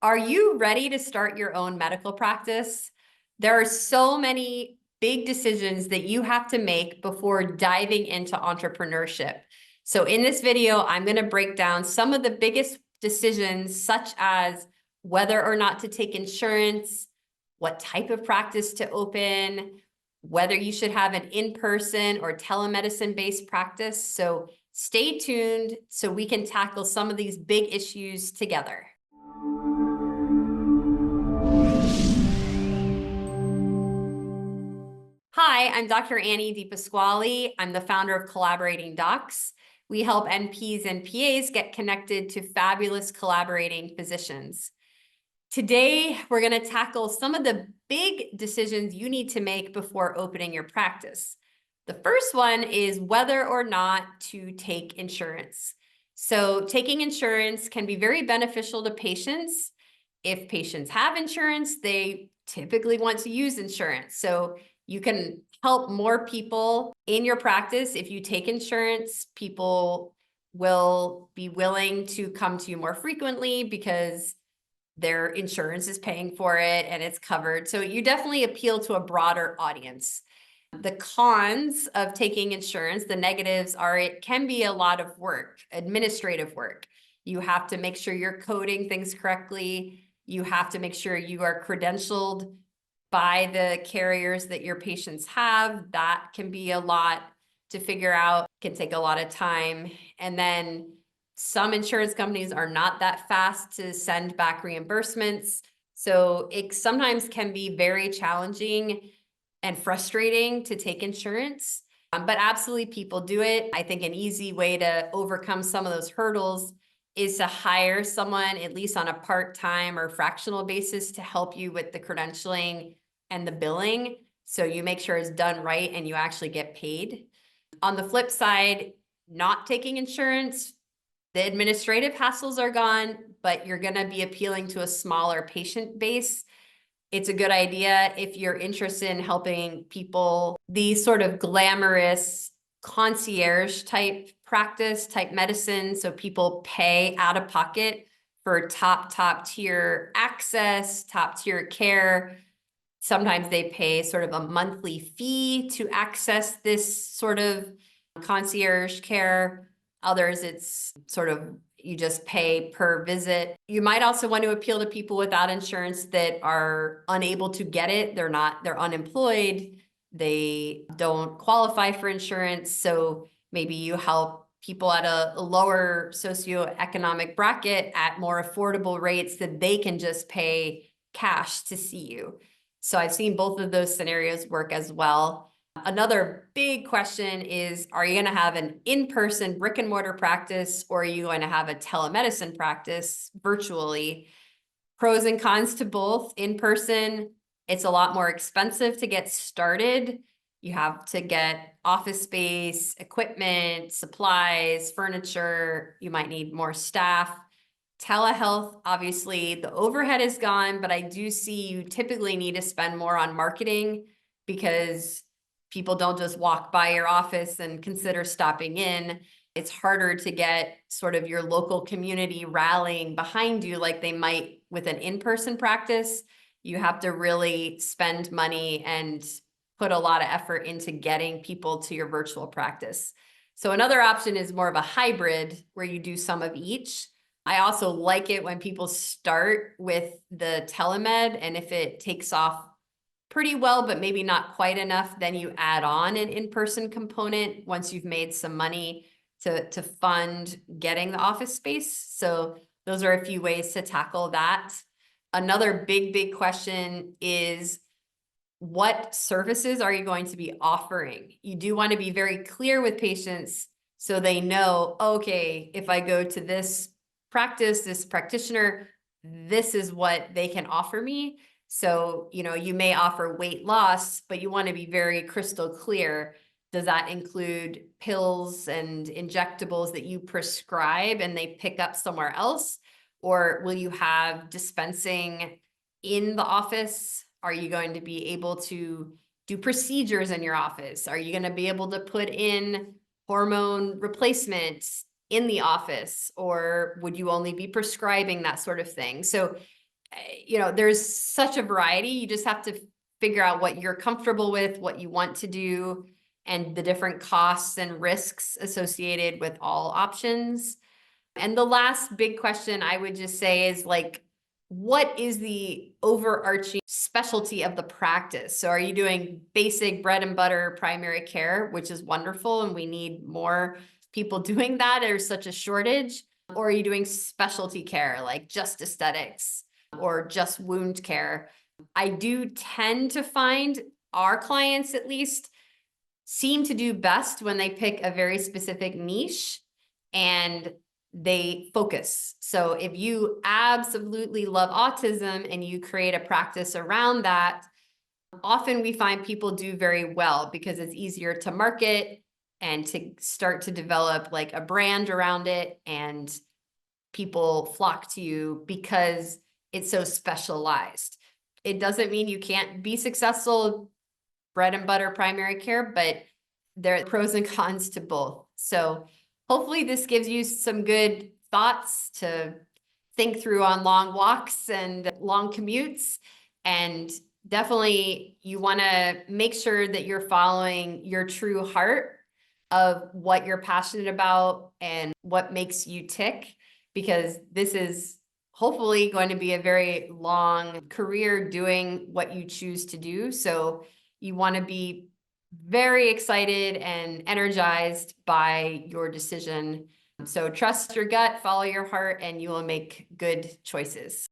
Are you ready to start your own medical practice? There are so many big decisions that you have to make before diving into entrepreneurship. So in this video, I'm going to break down some of the biggest decisions, such as whether or not to take insurance, what type of practice to open, whether you should have an in-person or telemedicine-based practice. So stay tuned so we can tackle some of these big issues together. Hi, I'm Dr. Annie DePasquale. I'm the founder of Collaborating Docs. We help NPs and PAs get connected to fabulous collaborating physicians. Today, we're going to tackle some of the big decisions you need to make before opening your practice. The first one is whether or not to take insurance. So taking insurance can be very beneficial to patients. If patients have insurance, they typically want to use insurance. So you can help more people in your practice. If you take insurance, people will be willing to come to you more frequently because their insurance is paying for it and it's covered. So you definitely appeal to a broader audience. The cons of taking insurance, the negatives are it can be a lot of work, administrative work. You have to make sure you're coding things correctly. You have to make sure you are credentialed by the carriers that your patients have. That can be a lot to figure out, can take a lot of time. And then some insurance companies are not that fast to send back reimbursements. So it sometimes can be very challenging and frustrating to take insurance, but absolutely people do it. I think an easy way to overcome some of those hurdles is to hire someone, at least on a part-time or fractional basis, to help you with the credentialing and the billing. So you make sure it's done right and you actually get paid. On the flip side, not taking insurance, the administrative hassles are gone, but you're going to be appealing to a smaller patient base. It's a good idea if you're interested in helping people, these sort of glamorous concierge type practice, type medicine. So people pay out of pocket for top tier access, top tier care. Sometimes they pay sort of a monthly fee to access this sort of concierge care. Others, it's sort of you just pay per visit. You might also want to appeal to people without insurance that are unable to get it. They're unemployed. They don't qualify for insurance. So maybe you help people at a lower socioeconomic bracket at more affordable rates that they can just pay cash to see you. So I've seen both of those scenarios work as well. Another big question is, are you going to have an in-person brick-and-mortar practice, or are you going to have a telemedicine practice virtually? Pros and cons to both. In person, it's a lot more expensive to get started. You have to get office space, equipment, supplies, furniture. You might need more staff. Telehealth, obviously, the overhead is gone, but I do see you typically need to spend more on marketing because people don't just walk by your office and consider stopping in. It's harder to get sort of your local community rallying behind you like they might with an in-person practice. You have to really spend money and put a lot of effort into getting people to your virtual practice. So another option is more of a hybrid where you do some of each. I also like it when people start with the telemed, and if it takes off pretty well, but maybe not quite enough, then you add on an in-person component once you've made some money to fund getting the office space. So those are a few ways to tackle that. Another big question is, what services are you going to be offering? You do want to be very clear with patients so they know, okay, if I go to this practice, this practitioner, this is what they can offer me. So, you may offer weight loss, but you want to be very crystal clear. Does that include pills and injectables that you prescribe and they pick up somewhere else? Or will you have dispensing in the office? Are you going to be able to do procedures in your office? Are you going to be able to put in hormone replacements in the office? Or would you only be prescribing that sort of thing? So there's such a variety. You just have to figure out what you're comfortable with, what you want to do, and the different costs and risks associated with all options. And the last big question I would just say is like, what is the overarching specialty of the practice? So are you doing basic bread and butter primary care, which is wonderful, and we need more people doing that? There's such a shortage. Or are you doing specialty care, like just aesthetics or just wound care? I do tend to find our clients, at least, seem to do best when they pick a very specific niche and they focus. So if you absolutely love autism and you create a practice around that, often we find people do very well because it's easier to market and to start to develop like a brand around it, and people flock to you because it's so specialized. It doesn't mean you can't be successful bread and butter primary care, but there are pros and cons to both. So hopefully this gives you some good thoughts to think through on long walks and long commutes. And definitely you want to make sure that you're following your true heart of what you're passionate about and what makes you tick, because this is hopefully going to be a very long career doing what you choose to do. So you want to be very excited and energized by your decision. So trust your gut, follow your heart, and you will make good choices.